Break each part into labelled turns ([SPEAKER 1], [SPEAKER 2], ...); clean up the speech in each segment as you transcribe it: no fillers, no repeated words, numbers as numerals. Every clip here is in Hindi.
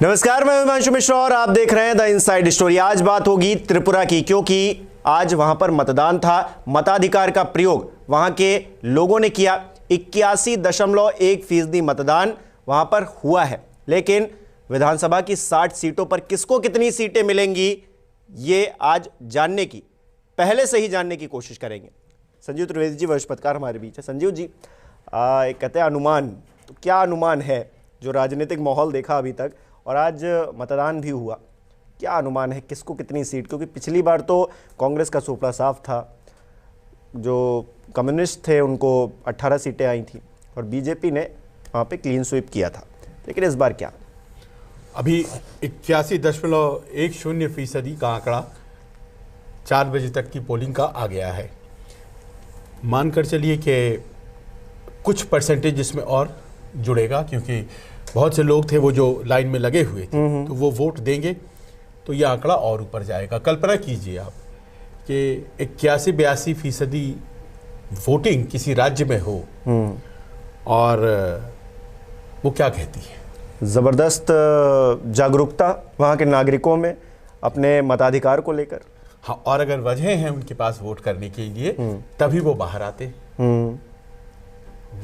[SPEAKER 1] नमस्कार, मैं हिमांशु मिश्रा और आप देख रहे हैं द इनसाइड स्टोरी। आज बात होगी त्रिपुरा की, क्योंकि आज वहां पर मतदान था। मताधिकार का प्रयोग वहां के लोगों ने किया। 81.1% मतदान वहां पर हुआ है। लेकिन विधानसभा की 60 सीटों पर किसको कितनी सीटें मिलेंगी, ये आज जानने की, पहले से ही जानने की कोशिश करेंगे। संजीव त्रिवेदी जी वरिष्ठ पत्रकार हमारे बीच है। संजीव जी, एक कहते हैं अनुमान, तो क्या अनुमान है जो राजनीतिक माहौल देखा अभी तक और आज मतदान भी हुआ, क्या अनुमान है किसको कितनी सीट? क्योंकि पिछली बार तो कांग्रेस का सुपड़ा साफ था, जो कम्युनिस्ट थे उनको 18 सीटें आई थी और बीजेपी ने वहाँ पे क्लीन स्वीप किया था। लेकिन इस बार क्या?
[SPEAKER 2] अभी 81.10% का आंकड़ा 4 बजे तक की पोलिंग का आ गया है। मानकर चलिए कि कुछ परसेंटेज इसमें और जुड़ेगा, क्योंकि बहुत से लोग थे वो जो लाइन में लगे हुए थे, तो वो वोट देंगे तो ये आंकड़ा और ऊपर जाएगा। कल्पना कीजिए आप कि 81-82% वोटिंग किसी राज्य में हो और वो क्या कहती है?
[SPEAKER 1] ज़बरदस्त जागरूकता वहाँ के नागरिकों में अपने मताधिकार को लेकर।
[SPEAKER 2] हाँ, और अगर वजह हैं उनके पास वोट करने के लिए तभी वो बाहर आते।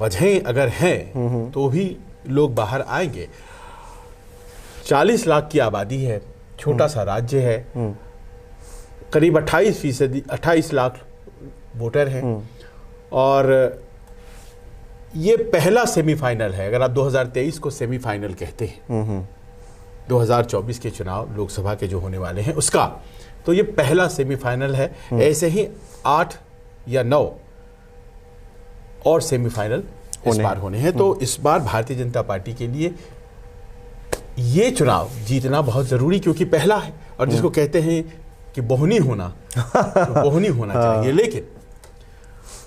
[SPEAKER 2] वजह अगर हैं तो भी लोग बाहर आएंगे। 40 लाख की आबादी है, छोटा सा राज्य है, करीब 28 लाख वोटर हैं और ये पहला सेमीफाइनल है। अगर आप 2023 को सेमीफाइनल कहते हैं, 2024 के चुनाव लोकसभा के जो होने वाले हैं उसका, तो ये पहला सेमीफाइनल है। ऐसे ही 8 या 9 और सेमीफाइनल इस बार होने हैं। तो इस बार भारतीय जनता पार्टी के लिए ये चुनाव जीतना बहुत जरूरी, क्योंकि पहला है और जिसको कहते हैं कि बोहनी होना, तो बोहनी होना चाहिए। लेकिन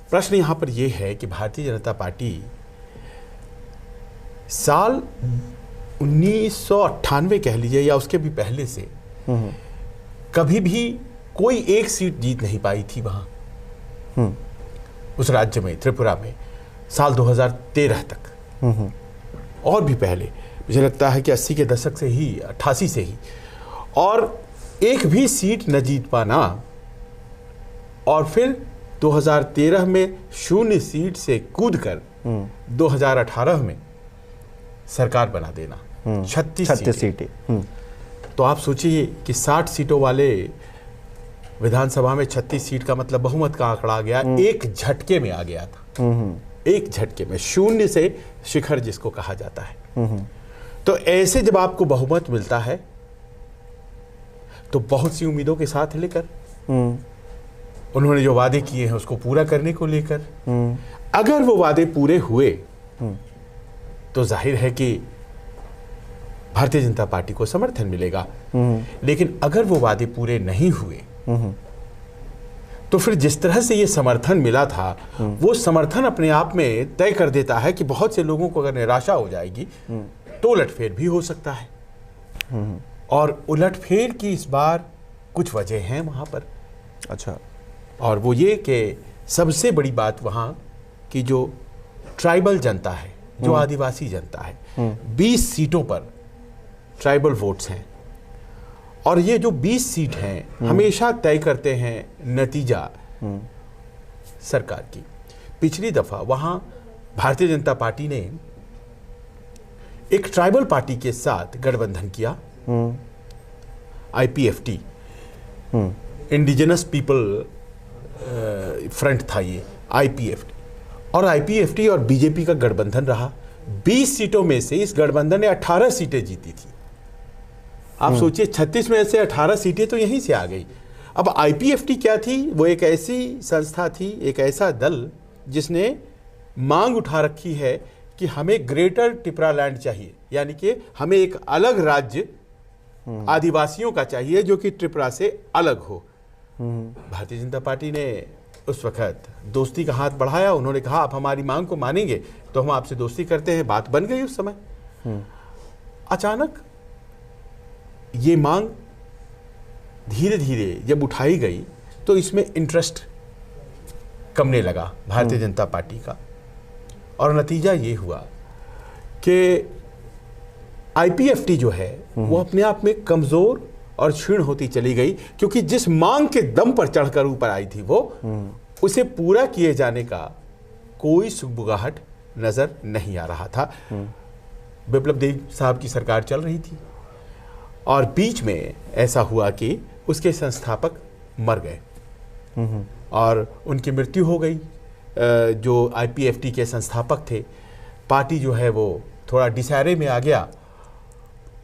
[SPEAKER 2] प्रश्न यहां पर यह है कि भारतीय जनता पार्टी साल 1998 कह लीजिए या उसके भी पहले से कभी भी कोई एक सीट जीत नहीं पाई थी वहां उस राज्य में, त्रिपुरा में, साल 2013 तक और भी पहले। मुझे लगता है कि 80 के दशक से ही, 88 से ही, और एक भी सीट न जीत पाना और फिर 2013 में 0 सीट से कूदकर 2018 में सरकार बना देना, 36 सीटें। तो आप सोचिए कि 60 सीटों वाले विधानसभा में 36 सीट का मतलब बहुमत का आंकड़ा आ गया, एक झटके में आ गया था। एक झटके में 0 से शिखर जिसको कहा जाता है। तो ऐसे जब आपको बहुमत मिलता है तो बहुत सी उम्मीदों के साथ लेकर उन्होंने जो वादे किए हैं उसको पूरा करने को लेकर, अगर वो वादे पूरे हुए तो जाहिर है कि भारतीय जनता पार्टी को समर्थन मिलेगा। लेकिन अगर वो वादे पूरे नहीं हुए तो फिर जिस तरह से ये समर्थन मिला था, वो समर्थन अपने आप में तय कर देता है कि बहुत से लोगों को अगर निराशा हो जाएगी तो उलटफेर भी हो सकता है। और उलटफेर की इस बार कुछ वजह हैं वहां पर।
[SPEAKER 1] अच्छा।
[SPEAKER 2] और वो ये कि सबसे बड़ी बात वहां की जो ट्राइबल जनता है, जो आदिवासी जनता है, 20 सीटों पर ट्राइबल वोट्स हैं और ये जो 20 सीट हैं हमेशा तय करते हैं नतीजा सरकार की। पिछली दफा वहां भारतीय जनता पार्टी ने एक ट्राइबल पार्टी के साथ गठबंधन किया, IPFT, इंडिजिनस पीपल फ्रंट था ये IPFT, और IPFT और बीजेपी का गठबंधन रहा। 20 सीटों में से इस गठबंधन ने 18 सीटें जीती थी। आप सोचिए 36 में से 18 सीटें तो यहीं से आ गई। अब IPFT क्या थी? वो एक ऐसी संस्था थी, एक ऐसा दल जिसने मांग उठा रखी है कि हमें ग्रेटर त्रिपुरा लैंड चाहिए, यानी कि हमें एक अलग राज्य आदिवासियों का चाहिए जो कि त्रिपुरा से अलग हो। भारतीय जनता पार्टी ने उस वक्त दोस्ती का हाथ बढ़ाया। उन्होंने कहा आप हमारी मांग को मानेंगे तो हम आपसे दोस्ती करते हैं। बात बन गई उस समय। अचानक ये मांग धीरे धीरे जब उठाई गई तो इसमें इंटरेस्ट कमने लगा भारतीय जनता पार्टी का, और नतीजा ये हुआ कि आईपीएफटी जो है वो अपने आप में कमजोर और क्षीण होती चली गई, क्योंकि जिस मांग के दम पर चढ़कर ऊपर आई थी वो उसे पूरा किए जाने का कोई सुगबुगाहट नजर नहीं आ रहा था। बिप्लब देव साहब की सरकार चल रही थी और बीच में ऐसा हुआ कि उसके संस्थापक मर गए और उनकी मृत्यु हो गई। जो आईपीएफटी के संस्थापक थे, पार्टी जो है वो थोड़ा डिसहरे में आ गया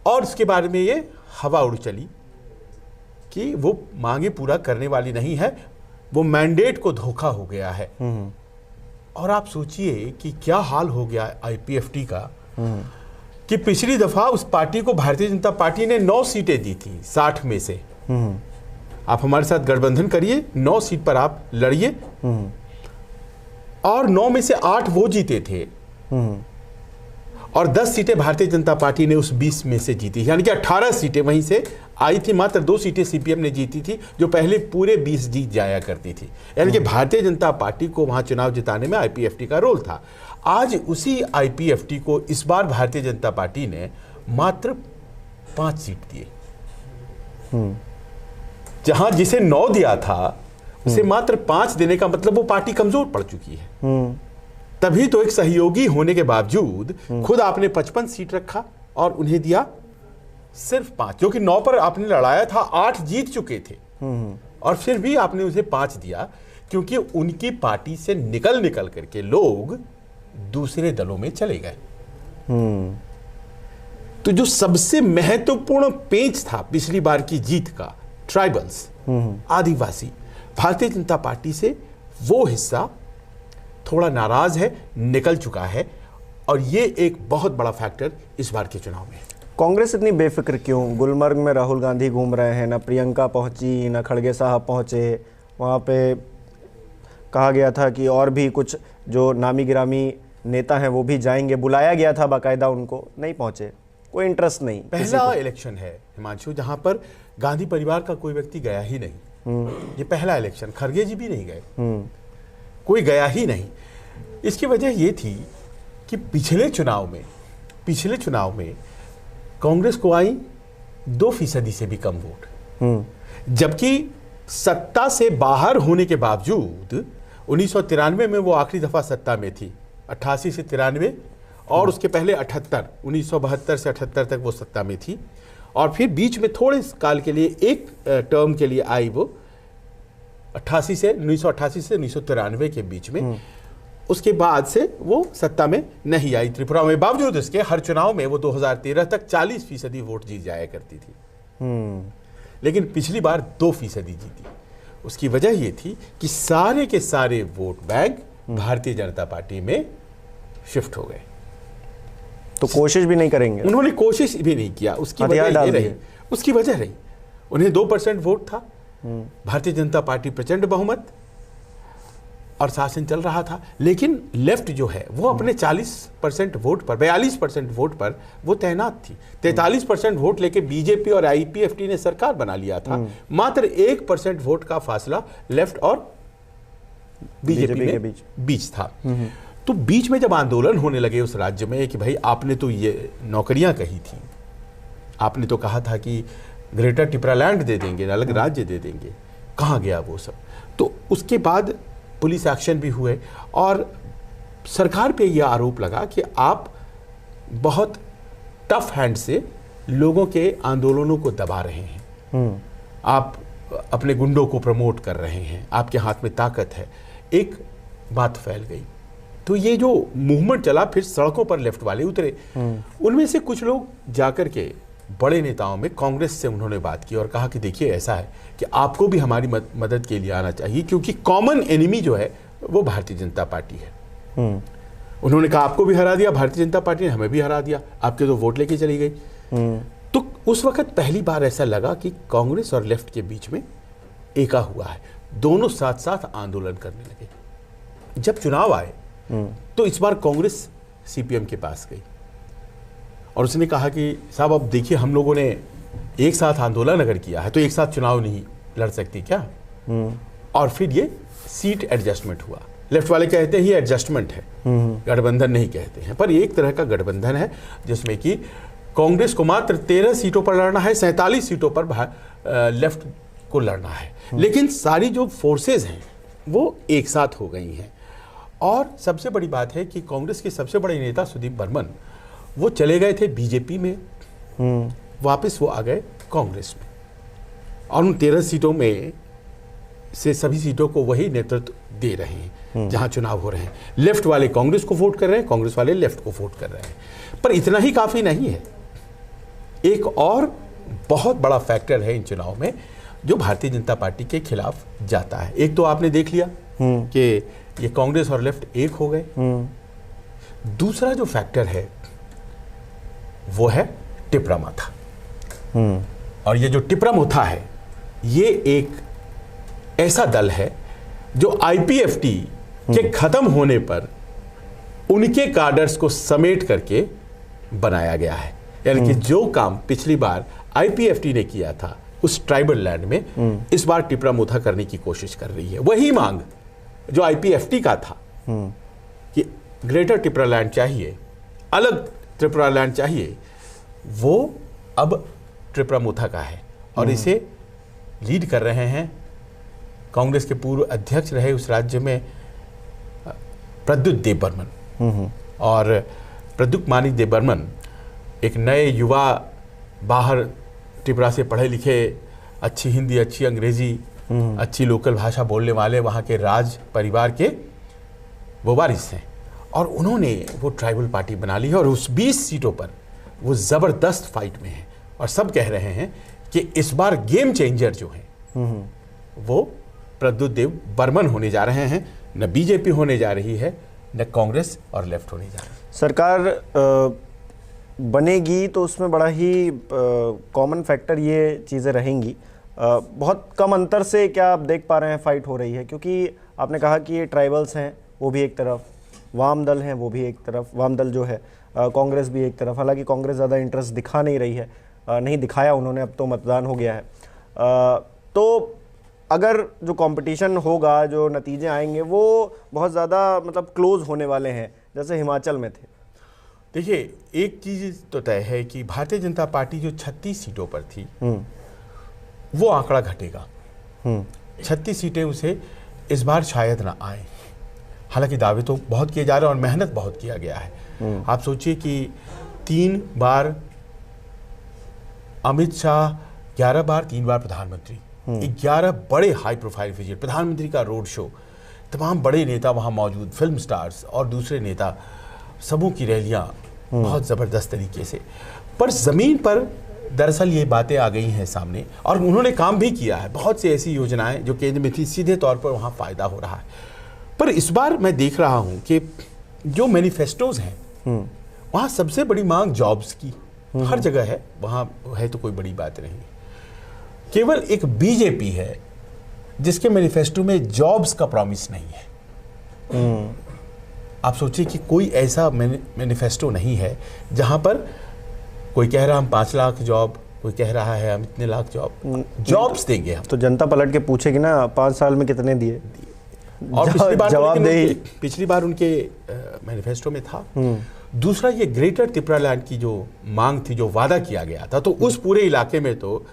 [SPEAKER 2] और उसके बारे में ये हवा उड़ चली कि वो मांगे पूरा करने वाली नहीं है, वो मैंडेट को धोखा हो गया है। और आप सोचिए कि क्या हाल हो गया आईपीएफटी का कि पिछली दफा उस पार्टी को भारतीय जनता पार्टी ने 9 सीटें दी थी 60 में से। आप हमारे साथ गठबंधन करिए, 9 सीट पर आप लड़िए और 9 में से 8 वो जीते थे और 10 सीटें भारतीय जनता पार्टी ने उस 20 में से जीती, यानी कि 18 सीटें वहीं से आई थी। मात्र 2 सीटें सीपीएम ने जीती थी, जो पहले पूरे 20 जीत जाया करती थी। यानी कि भारतीय जनता पार्टी को वहां चुनाव जिताने में आईपीएफटी का रोल था। आज उसी आईपीएफटी को इस बार भारतीय जनता पार्टी ने मात्र 5 सीट दिए, जहां जिसे 9 दिया था उसे मात्र 5 देने का मतलब वो पार्टी कमजोर पड़ चुकी है। तभी तो एक सहयोगी होने के बावजूद खुद आपने 55 सीट रखा और उन्हें दिया सिर्फ 5, जो कि 9 पर आपने लड़ाया था, 8 जीत चुके थे और फिर भी आपने उसे 5 दिया, क्योंकि उनकी पार्टी से निकल करके लोग दूसरे दलों में चले गए। तो जो सबसे महत्वपूर्ण पेंच था पिछली बार की जीत का, ट्राइबल्स, आदिवासी, भारतीय जनता पार्टी से वो हिस्सा थोड़ा नाराज है, निकल चुका है और ये एक बहुत बड़ा फैक्टर इस बार के चुनाव में।
[SPEAKER 1] कांग्रेस इतनी बेफिक्र क्यों? गुलमर्ग में राहुल गांधी घूम रहे हैं, ना प्रियंका पहुंची, ना खड़गे साहब पहुंचे। वहाँ पे कहा गया था कि और भी कुछ जो नामी गिरामी नेता हैं वो भी जाएंगे, बुलाया गया था बाकायदा, उनको नहीं पहुंचे, कोई इंटरेस्ट नहीं।
[SPEAKER 2] पहला इलेक्शन है हिमांशु जहां पर गांधी परिवार का कोई व्यक्ति गया ही नहीं। ये पहला इलेक्शन, खड़गे जी भी नहीं गए, कोई गया ही नहीं। इसकी वजह यह थी कि पिछले चुनाव में कांग्रेस को आई 2% से भी कम वोट, जबकि सत्ता से बाहर होने के बावजूद 1993 में वो आखिरी दफा सत्ता में थी, 88 से 93, और उसके पहले 78, 1972 से 78 तक वो सत्ता में थी, और फिर बीच में थोड़े काल के लिए एक टर्म के लिए आई वो 1988 से 1993 के बीच में। उसके बाद से वो सत्ता में नहीं आई त्रिपुरा में। बावजूद इसके हर चुनाव में वो 2013 तक 40% वोट जीत जाया करती थी, लेकिन पिछली बार 2% जीती। उसकी वजह ये थी कि सारे के सारे vote bank Bharatiya Janata party में शिफ्ट हो गए।
[SPEAKER 1] तो कोशिश भी नहीं करेंगे,
[SPEAKER 2] उन्होंने कोशिश भी नहीं किया। उसकी वजह रही उन्हें 2% वोट था, भारतीय जनता पार्टी प्रचंड बहुमत और शासन चल रहा था, लेकिन लेफ्ट जो है वो अपने 40% वोट पर, 42% वोट पर वो तैनात थी। 43% वोट लेके बीजेपी और आईपीएफटी ने सरकार बना लिया था। मात्र 1% वोट का फासला लेफ्ट और बीजेपी के बीच था। तो बीच में जब आंदोलन होने लगे उस राज्य में कि भाई आपने तो ये नौकरियां कही थी, आपने तो कहा था कि ग्रेटर टिपरालैंड दे देंगे, अलग राज्य दे देंगे, कहाँ गया वो सब? तो उसके बाद पुलिस एक्शन भी हुए और सरकार पे यह आरोप लगा कि आप बहुत टफ हैंड से लोगों के आंदोलनों को दबा रहे हैं, आप अपने गुंडों को प्रमोट कर रहे हैं, आपके हाथ में ताकत है। एक बात फैल गई, तो ये जो मूवमेंट चला, फिर सड़कों पर लेफ्ट वाले उतरे। उनमें से कुछ लोग जाकर के बड़े नेताओं में कांग्रेस से उन्होंने बात की और कहा कि देखिए ऐसा है कि आपको भी हमारी मदद के लिए आना चाहिए, क्योंकि कॉमन एनिमी जो है वो भारतीय जनता पार्टी है। उन्होंने कहा आपको भी हरा दिया भारतीय जनता पार्टी ने, हमें भी हरा दिया, आपके तो वोट लेके चली गई। तो उस वक्त पहली बार ऐसा लगा कि कांग्रेस और लेफ्ट के बीच में एका हुआ है, दोनों साथ साथ आंदोलन करने लगे। जब चुनाव आए तो इस बार कांग्रेस सीपीएम के पास गई और उसने कहा कि साहब अब देखिए, हम लोगों ने एक साथ आंदोलन अगर किया है तो एक साथ चुनाव नहीं लड़ सकती क्या? और फिर ये सीट एडजस्टमेंट हुआ। लेफ्ट वाले कहते हैं ये एडजस्टमेंट है, गठबंधन नहीं कहते हैं, पर एक तरह का गठबंधन है जिसमें कि कांग्रेस को मात्र 13 सीटों पर लड़ना है, 47 सीटों पर लेफ्ट को लड़ना है। लेकिन सारी जो फोर्सेस हैं वो एक साथ हो गई हैं। और सबसे बड़ी बात है कि कांग्रेस के सबसे बड़े नेता सुदीप बर्मन वो चले गए थे बीजेपी में, वापस वो आ गए कांग्रेस में, और उन 13 सीटों में से सभी सीटों को वही नेतृत्व दे रहे हैं जहां चुनाव हो रहे हैं। लेफ्ट वाले कांग्रेस को वोट कर रहे हैं, कांग्रेस वाले लेफ्ट को वोट कर रहे हैं। पर इतना ही काफी नहीं है, एक और बहुत बड़ा फैक्टर है इन चुनाव में जो भारतीय जनता पार्टी के खिलाफ जाता है। एक तो आपने देख लिया कि ये कांग्रेस और लेफ्ट एक हो गए। दूसरा जो फैक्टर है वो है टिपरा माथा। और ये जो टिपरा माथा है ये एक ऐसा दल है जो आईपीएफटी के खत्म होने पर उनके कार्डर्स को समेट करके बनाया गया है। यानी कि जो काम पिछली बार आईपीएफटी ने किया था उस ट्राइबल लैंड में, इस बार टिपरा माथा करने की कोशिश कर रही है। वही मांग जो आईपीएफटी का था कि ग्रेटर त्रिपुरा लैंड चाहिए, अलग त्रिपुरा लैंड चाहिए, वो अब त्रिपुरा माथा का है। और इसे लीड कर रहे हैं कांग्रेस के पूर्व अध्यक्ष रहे उस राज्य में प्रद्युत देव बर्मन। और प्रद्युत मानिक देव बर्मन एक नए युवा, बाहर त्रिपुरा से पढ़े लिखे, अच्छी हिंदी, अच्छी अंग्रेजी, अच्छी लोकल भाषा बोलने वाले वहाँ के राज परिवार के वो वारिस हैं। और उन्होंने वो ट्राइबल पार्टी बना ली है और उस 20 सीटों पर वो ज़बरदस्त फाइट में है। और सब कह रहे हैं कि इस बार गेम चेंजर जो हैं वो प्रद्युत देव बर्मन होने जा रहे हैं। न बीजेपी होने जा रही है, न कांग्रेस और लेफ्ट होने जा रही है।
[SPEAKER 1] सरकार बनेगी तो उसमें बड़ा ही कॉमन फैक्टर ये चीज़ें रहेंगी। बहुत कम अंतर से क्या आप देख पा रहे हैं फाइट हो रही है? क्योंकि आपने कहा कि ये ट्राइबल्स हैं वो भी एक तरफ, वाम दल हैं वो भी एक तरफ, वाम दल जो है कांग्रेस भी एक तरफ। हालांकि कांग्रेस ज़्यादा इंटरेस्ट दिखा नहीं रही है, नहीं दिखाया उन्होंने, अब तो मतदान हो गया है। तो अगर जो कंपटीशन होगा, जो नतीजे आएंगे वो बहुत ज़्यादा मतलब क्लोज होने वाले हैं जैसे हिमाचल में थे।
[SPEAKER 2] देखिए, एक चीज़ तो तय है कि भारतीय जनता पार्टी जो 36 सीटों पर थी वो आंकड़ा घटेगा। 36 सीटें उसे इस बार शायद ना आए। हालांकि दावे तो बहुत किए जा रहे हैं और मेहनत बहुत किया गया है। आप सोचिए कि 3 बार अमित शाह, 11 बार 3 बार प्रधानमंत्री, 11 बड़े हाई प्रोफाइल विजिट, प्रधानमंत्री का रोड शो, तमाम बड़े नेता वहाँ मौजूद, फिल्म स्टार्स और दूसरे नेता, सबों की रैलियाँ बहुत ज़बरदस्त तरीके से। पर ज़मीन पर दरअसल ये बातें आ गई हैं सामने और उन्होंने काम भी किया है। बहुत सी ऐसी योजनाएं जो केंद्र में थी, सीधे तौर पर वहाँ फ़ायदा हो रहा है। पर इस बार मैं देख रहा हूँ कि जो मैनिफेस्टोज हैं वहाँ सबसे बड़ी मांग जॉब्स की हर जगह है, वहाँ है तो कोई बड़ी बात नहीं। केवल एक बीजेपी है जिसके मैनिफेस्टो में जॉब्स का प्रॉमिस नहीं है। आप सोचिए कि कोई ऐसा मैनिफेस्टो नहीं है जहां पर कोई कह रहा हम 5 लाख जॉब, कोई कह रहा है हम इतने लाख जॉब्स देंगे हम।
[SPEAKER 1] तो जनता पलट के पूछेगी ना 5 साल में कितने दिए,
[SPEAKER 2] और
[SPEAKER 1] जवाब दे।
[SPEAKER 2] पिछली बार उनके मैनिफेस्टो में था। दूसरा, ये ग्रेटर त्रिपुरा लैंड की जो मांग थी, जो वादा किया गया था, तो उस पूरे इलाके में तो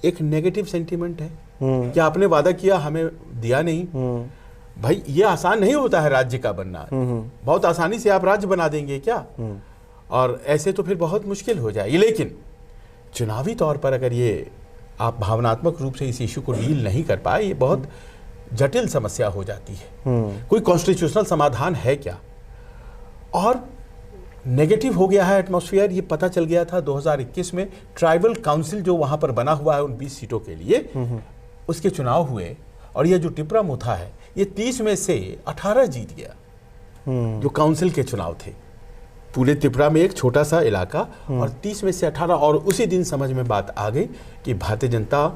[SPEAKER 2] एक नेगेटिव सेंटीमेंट है कि आपने वादा किया हमें दिया नहीं। भाई ये आसान नहीं होता है राज्य का बनना। बहुत आसानी से आप राज्य बना देंगे क्या? और ऐसे तो फिर बहुत मुश्किल हो जाएगी। लेकिन चुनावी तौर पर अगर ये आप भावनात्मक रूप से इस इशू को डील नहीं कर पाए, ये बहुत जटिल समस्या हो जाती है। कोई कॉन्स्टिट्यूशनल समाधान है क्या? और नेगेटिव हो गया है एटमॉस्फेयर, ये पता चल गया था 2021 में। ट्राइबल काउंसिल जो वहां पर बना हुआ है उन 20 सीटों के लिए, उसके चुनाव हुए और ये जो टिपरा माथा है ये 30 में से 18 जीत गया। जो काउंसिल के चुनाव थे पूरे त्रिपुरा में, एक छोटा सा इलाका, और 30 में से 18। और उसी दिन समझ में बात आ गई कि भारतीय जनता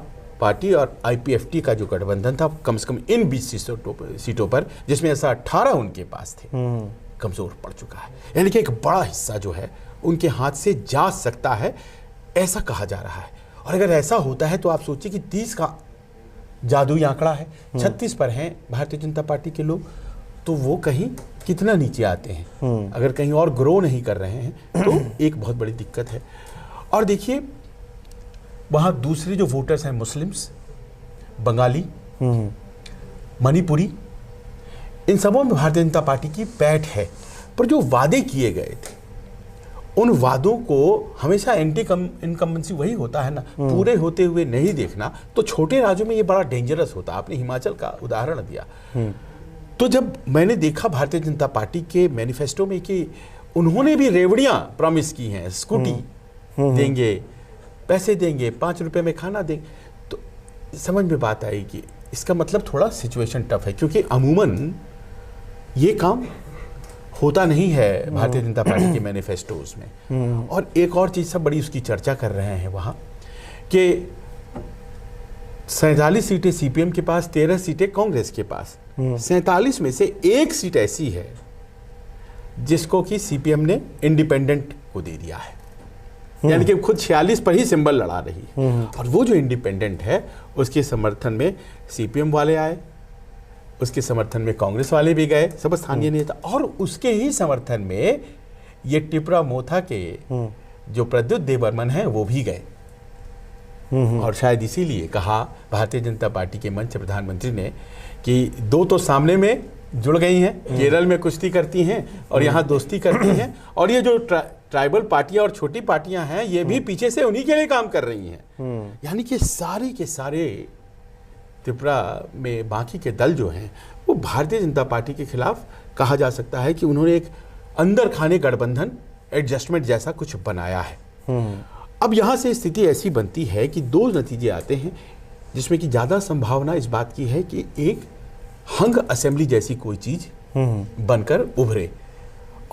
[SPEAKER 2] पार्टी और आईपीएफटी का जो गठबंधन था कम से कम इन 20 सीटों पर, जिसमें ऐसा 18 उनके पास थे, कमजोर पड़ चुका है। यानी कि एक बड़ा हिस्सा जो है उनके हाथ से जा सकता है, ऐसा कहा जा रहा है। और अगर ऐसा होता है तो आप सोचिए कि 30 का जादुई आंकड़ा है, 36 पर हैं भारतीय जनता पार्टी के लोग, तो वो कहीं कितना नीचे आते हैं। अगर कहीं और ग्रो नहीं कर रहे हैं तो एक बहुत बड़ी दिक्कत है। और देखिए वहां दूसरे जो वोटर्स हैं, मुस्लिम्स, बंगाली, मणिपुरी, इन सबों में भारतीय जनता पार्टी की पैठ है। पर जो वादे किए गए थे, उन वादों को हमेशा एंटी इनकम्बेंसी वही होता है ना, पूरे होते हुए नहीं देखना। तो छोटे राज्यों में ये बड़ा डेंजरस होता है। आपने हिमाचल का उदाहरण दिया। तो जब मैंने देखा भारतीय जनता पार्टी के मैनिफेस्टो में कि उन्होंने भी रेवड़ियां प्रॉमिस की हैं, स्कूटी देंगे, पैसे देंगे, 5 रुपए में खाना देंगे, तो समझ में बात आई कि इसका मतलब थोड़ा सिचुएशन टफ है, क्योंकि अमूमन ये काम होता नहीं है भारतीय जनता पार्टी के मैनिफेस्टोज में। और एक और चीज सब बड़ी उसकी चर्चा कर रहे हैं वहां कि 47 सीटें सीपीएम के पास, 13 सीटें कांग्रेस के पास। 47 में से 1 सीट ऐसी है जिसको कि सीपीएम ने इंडिपेंडेंट को दे दिया है, यानी कि खुद 46 पर ही सिंबल लड़ा रही है। और वो जो इंडिपेंडेंट है उसके समर्थन में सीपीएम वाले आए, उसके समर्थन में कांग्रेस वाले भी गए, सब स्थानीय नेता, और उसके ही समर्थन में ये टिपरा मोथा के जो प्रद्युत देबर्मन हैं वो भी गए। और शायद इसीलिए कहा भारतीय जनता पार्टी के मंच प्रधानमंत्री ने कि 2 तो सामने में जुड़ गई हैं, केरल में कुश्ती करती हैं और यहाँ दोस्ती करती हैं, और ये जो ट्राइबल पार्टियां और छोटी पार्टियां हैं ये भी पीछे से उन्हीं के लिए काम कर रही हैं। यानी कि सारे के सारे त्रिपुरा में बाकी के दल जो हैं वो भारतीय जनता पार्टी के खिलाफ, कहा जा सकता है कि उन्होंने एक अंदर खाने गठबंधन, एडजस्टमेंट जैसा कुछ बनाया है। अब यहाँ से स्थिति ऐसी बनती है कि 2 नतीजे आते हैं, जिसमें कि ज़्यादा संभावना इस बात की है कि एक हंग असेंबली जैसी कोई चीज़ बनकर उभरे,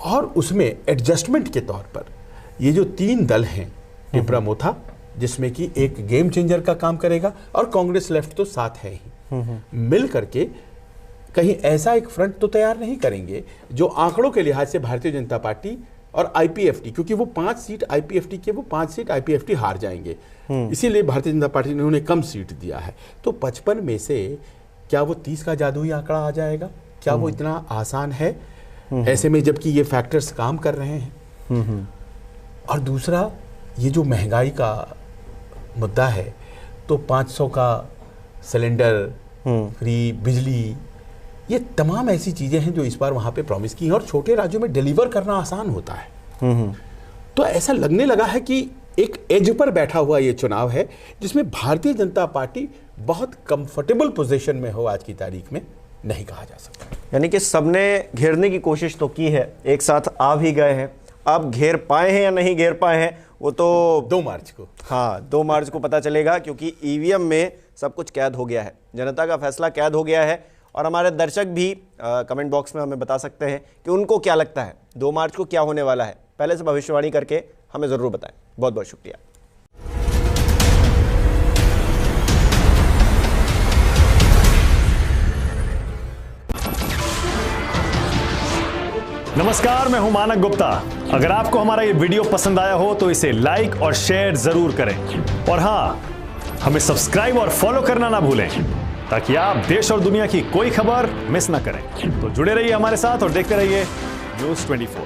[SPEAKER 2] और उसमें एडजस्टमेंट के तौर पर ये जो 3 दल हैं, टिपरा मोथा जिसमें कि एक गेम चेंजर का काम करेगा, और कांग्रेस लेफ्ट तो साथ है ही, मिल करके कहीं ऐसा एक फ्रंट तो तैयार नहीं करेंगे जो आंकड़ों के लिहाज से भारतीय जनता पार्टी और आईपीएफटी, क्योंकि वो 5 सीट आईपीएफटी के, वो 5 सीट आईपीएफटी हार जाएंगे, इसीलिए भारतीय जनता पार्टी ने उन्हें कम सीट दिया है। तो 55 में से क्या वो 30 का जादुई आंकड़ा आ जाएगा? क्या वो इतना आसान है? ऐसे में जबकि ये फैक्टर्स काम कर रहे हैं। और दूसरा, ये जो महंगाई का मुद्दा है, तो 500 का सिलेंडर, फ्री बिजली, ये तमाम ऐसी चीजें हैं जो इस बार वहां पे प्रॉमिस की हैं, और छोटे राज्यों में डिलीवर करना आसान होता है। तो ऐसा लगने लगा है कि एक एज पर बैठा हुआ ये चुनाव है जिसमें भारतीय जनता पार्टी बहुत कंफर्टेबल पोजीशन में हो आज की तारीख में, नहीं कहा जा सकता।
[SPEAKER 1] यानी कि सबने घेरने की कोशिश तो की है, एक साथ आ भी गए हैं। अब घेर पाए हैं या नहीं घेर पाए हैं वो तो
[SPEAKER 2] 2 मार्च को,
[SPEAKER 1] हाँ 2 मार्च को पता चलेगा, क्योंकि ईवीएम में सब कुछ कैद हो गया है, जनता का फैसला कैद हो गया है। और हमारे दर्शक भी कमेंट बॉक्स में हमें बता सकते हैं कि उनको क्या लगता है 2 मार्च को क्या होने वाला है। पहले से भविष्यवाणी करके हमें ज़रूर बताएं। बहुत बहुत शुक्रिया।
[SPEAKER 3] नमस्कार, मैं हूं मानक गुप्ता। अगर आपको हमारा ये वीडियो पसंद आया हो तो इसे लाइक और शेयर जरूर करें, और हाँ, हमें सब्सक्राइब और फॉलो करना ना भूलें ताकि आप देश और दुनिया की कोई खबर मिस ना करें। तो जुड़े रहिए हमारे साथ और देखते रहिए News 24।